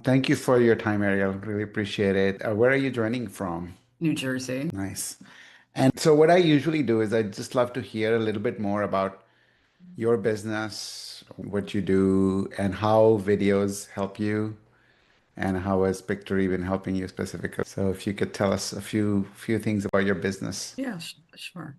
Thank you for your time, Ariel. Really appreciate it. Where are you joining from? New Jersey. Nice. And so, what I usually do is I just love to hear a little bit more about your business, what you do, and how videos help you, and how has Pictory been helping you specifically. So, if you could tell us a few things about your business. Yeah, sure.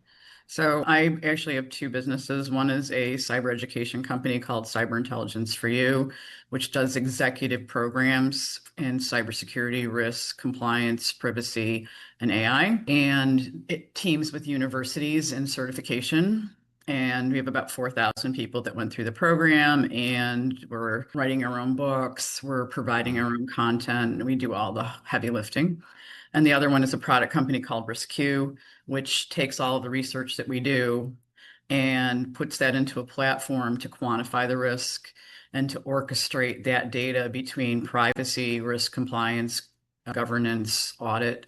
So I actually have two businesses. One is a cyber education company called Cyber Intelligence for You, which does executive programs in cybersecurity, risk, compliance, privacy, and AI. And it teams with universities in certification. And we have about 4,000 people that went through the program, and we're writing our own books, we're providing our own content, and we do all the heavy lifting. And the other one is a product company called RiskQ, which takes all of the research that we do and puts that into a platform to quantify the risk and to orchestrate that data between privacy, risk compliance, governance, audit,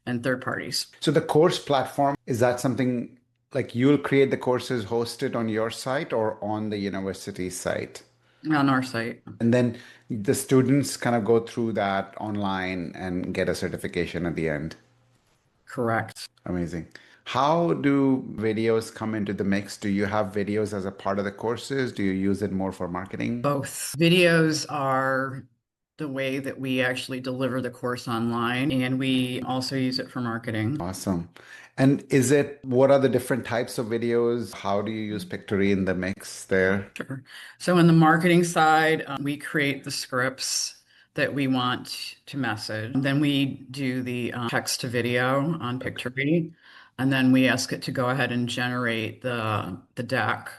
and third parties. So, the course platform, is that something like you'll create the courses hosted on your site or on the university site? On our site. And then the students kind of go through that online and get a certification at the end. Correct. Amazing. How do videos come into the mix? Do you have videos as a part of the courses? Do you use it more for marketing? Both. Videos are the way that we actually deliver the course online, and we also use it for marketing. Awesome. And what are the different types of videos? How do you use Pictory in the mix there? Sure. So on the marketing side, we create the scripts that we want to message. And then we do the text to video on Pictory. And then we ask it to go ahead and generate the deck,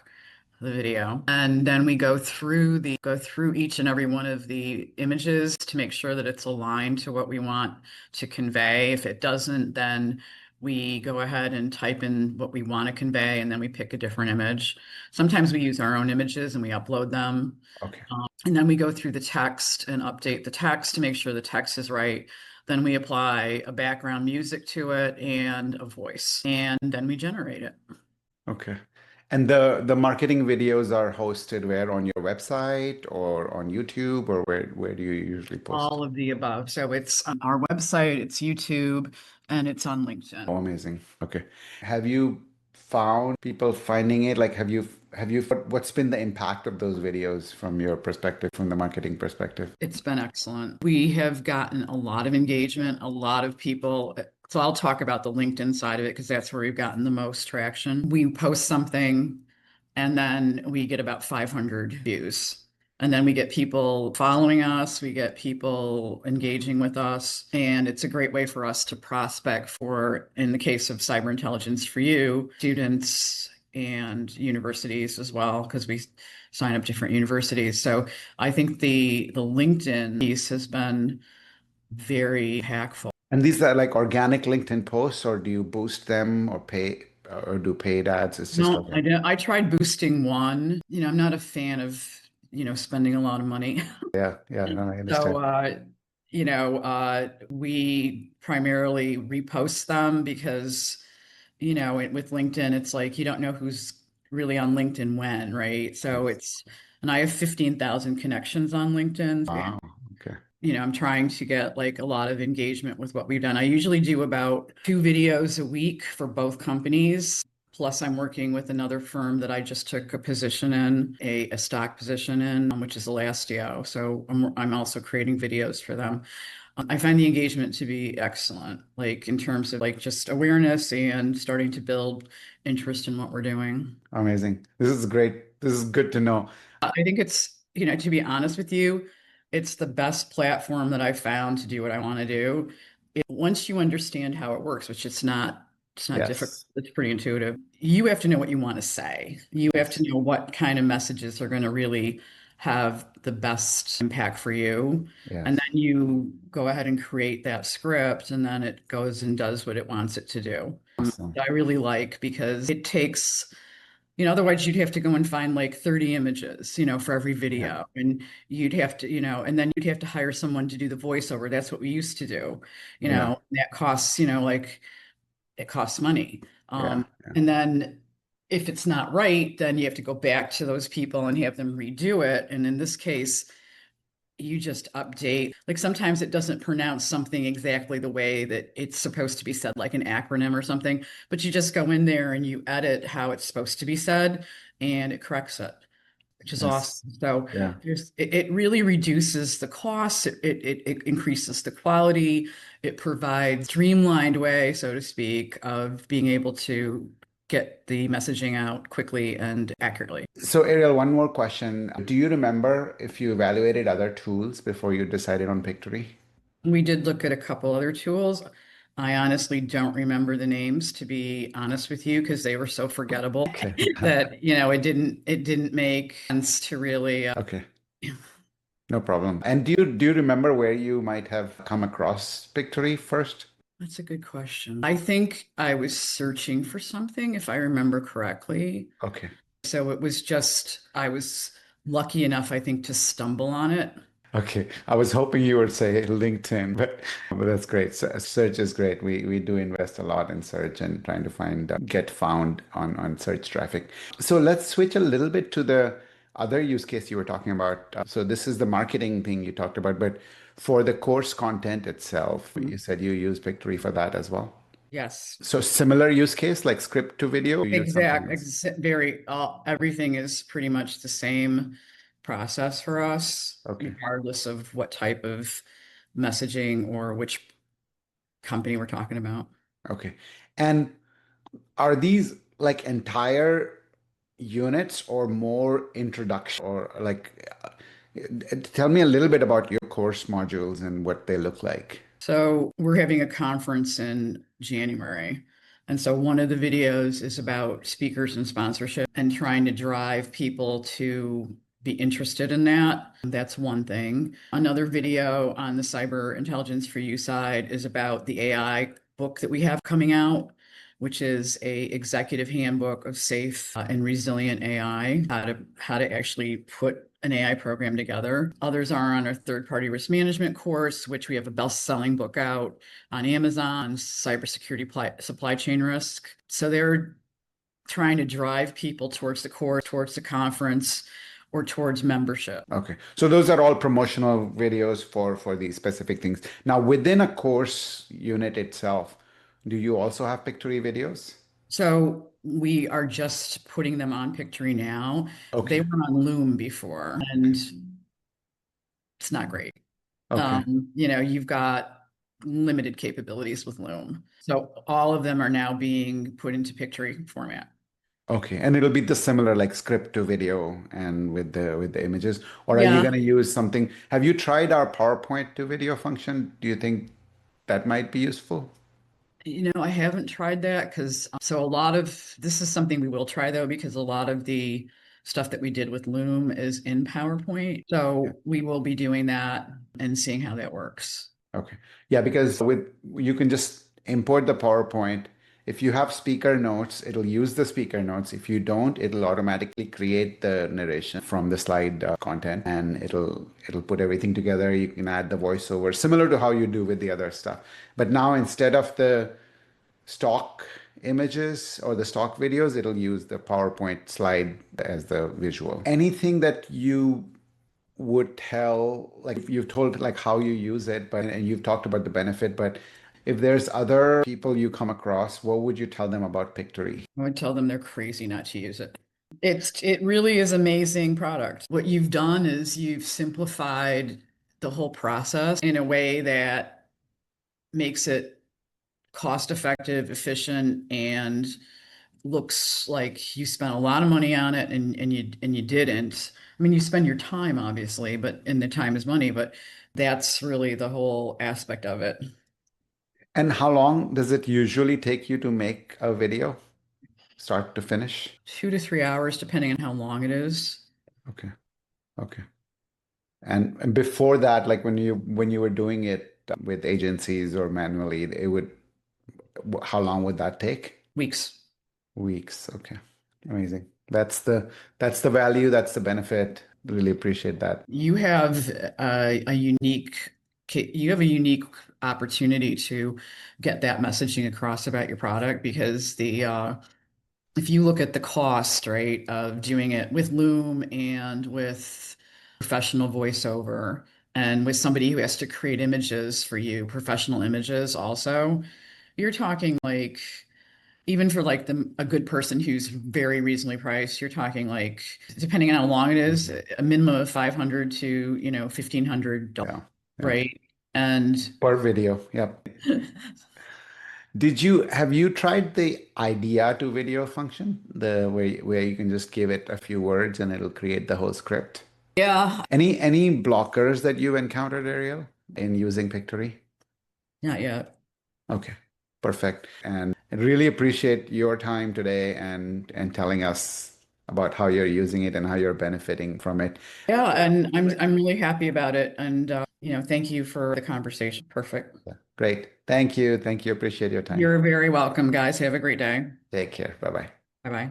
the video. And then we go through each and every one of the images to make sure that it's aligned to what we want to convey. If it doesn't, then we go ahead and type in what we want to convey, and then we pick a different image. Sometimes we use our own images and we upload them. Okay. And then we go through the text and update the text to make sure the text is right. Then we apply a background music to it and a voice, and then we generate it. Okay. And the marketing videos are hosted where? On your website or on YouTube, or where do you usually post? All of the above. So it's on our website, it's YouTube, and it's on LinkedIn. Oh, amazing. Okay. Have you found people finding it? Like, what's been the impact of those videos from your perspective, from the marketing perspective? It's been excellent. We have gotten a lot of engagement, a lot of people. So I'll talk about the LinkedIn side of it because that's where we've gotten the most traction. We post something and then we get about 500 views. And then we get people following us, we get people engaging with us, and it's a great way for us to prospect for, in the case of cyber intelligence for you, students and universities as well, because we sign up different universities. So I think the LinkedIn piece has been very impactful. And these are like organic LinkedIn posts, or do you boost them or pay or do paid ads? It's just No, like I did. I tried boosting one. I'm not a fan of, spending a lot of money. yeah, no, I So, understand. we primarily repost them because, with LinkedIn, it's like you don't know who's really on LinkedIn when, right? And I have 15,000 connections on LinkedIn. Wow. Okay. I'm trying to get like a lot of engagement with what we've done. I usually do about 2 videos a week for both companies. Plus, I'm working with another firm that I just took a position in, a stock position in, which is Elastio. So I'm also creating videos for them. I find the engagement to be excellent, like in terms of like just awareness and starting to build interest in what we're doing. Amazing. This is great. This is good to know. I think it's, to be honest with you, it's the best platform that I've found to do what I want to do. Once you understand how it works, which it's not difficult, Yes. it's pretty intuitive. You have to know what you want to say. You have to Yes. know what kind of messages are going to really have the best impact for you. And Yes. then you go ahead and create that script, and then it goes and does what it wants it to do. Awesome. I really like because it takes otherwise you'd have to go and find like 30 images, for every Yeah. video. And you'd have to, and then you'd have to hire someone to do the voiceover. That's what we used to do, Yeah. that costs, like it costs money. Yeah. Yeah. And then if it's not right, then you have to go back to those people and have them redo it. And in this case, you just update. Like sometimes it doesn't pronounce something exactly the way that it's supposed to be said, like an acronym or something, but you just go in there and you edit how it's supposed to be said and it corrects it, which is Yes. awesome. So Yeah. it really reduces the costs, it increases the quality, it provides streamlined way, so to speak, of being able to get the messaging out quickly and accurately. So, Ariel, one more question. Do you remember if you evaluated other tools before you decided on Pictory? We did look at a couple other tools. I honestly don't remember the names, to be honest with you, because they were so forgettable Okay. that, it didn't make sense to really. Okay. No problem. And do you remember where you might have come across Pictory first? That's a good question. I think I was searching for something, if I remember correctly. Okay. So it was just, I was lucky enough, I think, to stumble on it. Okay. I was hoping you would say LinkedIn, but that's great. Search is great. We do invest a lot in search and trying to find get found on search traffic. So let's switch a little bit to the other use case you were talking about. So this is the marketing thing you talked about, but for the course content itself, Mhm. you said you use Pictory for that as well. Yes. So similar use case like script to video, you use something else. Everything is pretty much the same process for us, Okay. regardless of what type of messaging or which company we're talking about. Okay. And are these like entire units or more introduction or like tell me a little bit about your course modules and what they look like. So we're having a conference in January. And so one of the videos is about speakers and sponsorship and trying to drive people to be interested in that. That's one thing. Another video on the cyber intelligence for you side is about the AI book that we have coming out, which is a executive handbook of safe and resilient AI, how to actually put an AI program together. Others are on our third-party risk management course, which we have a best-selling book out on Amazon, cybersecurity supply chain risk. So they're trying to drive people towards the course, towards the conference, or towards membership. Okay. So those are all promotional videos for these specific things. Now within a course unit itself, do you also have Pictory videos? So we are just putting them on Pictory now. They Okay. were on Loom before, and it's not great. Okay. You've got limited capabilities with Loom. So all of them are now being put into Pictory format. Okay. And it'll be the similar like script to video and with the images. Or are you Yeah. going to use something? Have you tried our PowerPoint to video function? Do you think that might be useful? I haven't tried that because so a lot of this is something we will try though, because a lot of the stuff that we did with Loom is in PowerPoint. Yeah. So we will be doing that and seeing how that works. Okay. Yeah, because with you can just import the PowerPoint. If you have speaker notes, it'll use the speaker notes. If you don't, it'll automatically create the narration from the slide content and it'll put everything together. You can add the voiceover, similar to how you do with the other stuff. But now instead of the stock images or the stock videos, it'll use the PowerPoint slide as the visual. Anything that you would tell, like you've told like how you use it, but and you've talked about the benefit, but if there's other people you come across, what would you tell them about Pictory? I would tell them they're crazy not to use it. It really is amazing product. What you've done is you've simplified the whole process in a way that makes it cost effective, efficient, and looks like you spent a lot of money on it and you didn't. I mean, you spend your time obviously, but and the time is money, but that's really the whole aspect of it. And how long does it usually take you to make a video, start to finish? 2 to 3 hours, depending on how long it is. Okay. Okay. And before that, like when you were doing it with agencies or manually, it would how long would that take? Weeks. Weeks. Okay. Amazing. That's the value, that's the benefit. Really appreciate that. You have a unique opportunity to get that messaging across about your product because the if you look at the cost, right, of doing it with Loom and with professional voiceover And with somebody who has to create images for you, professional images also, you're talking like, even for like a good person who's very reasonably priced, you're talking like, depending on how long it is, Mhm. a minimum of 500 to, $1,500, Yeah. Yeah. right? And Per video. Yep. Have you tried the idea to video function? The where you can just give it a few words and it'll create the whole script. yeah, Any blockers that you've encountered, Ariel, in using Pictory? not yet. Okay, perfect. And I really appreciate your time today and telling us about how you're using it and how you're benefiting from it. Yeah, and I'm really happy about it. And thank you for the conversation. Perfect. Yeah, great. Thank you. Thank you. Appreciate your time. You're very welcome, guys. Have a great day. Take care. Bye bye. Bye bye.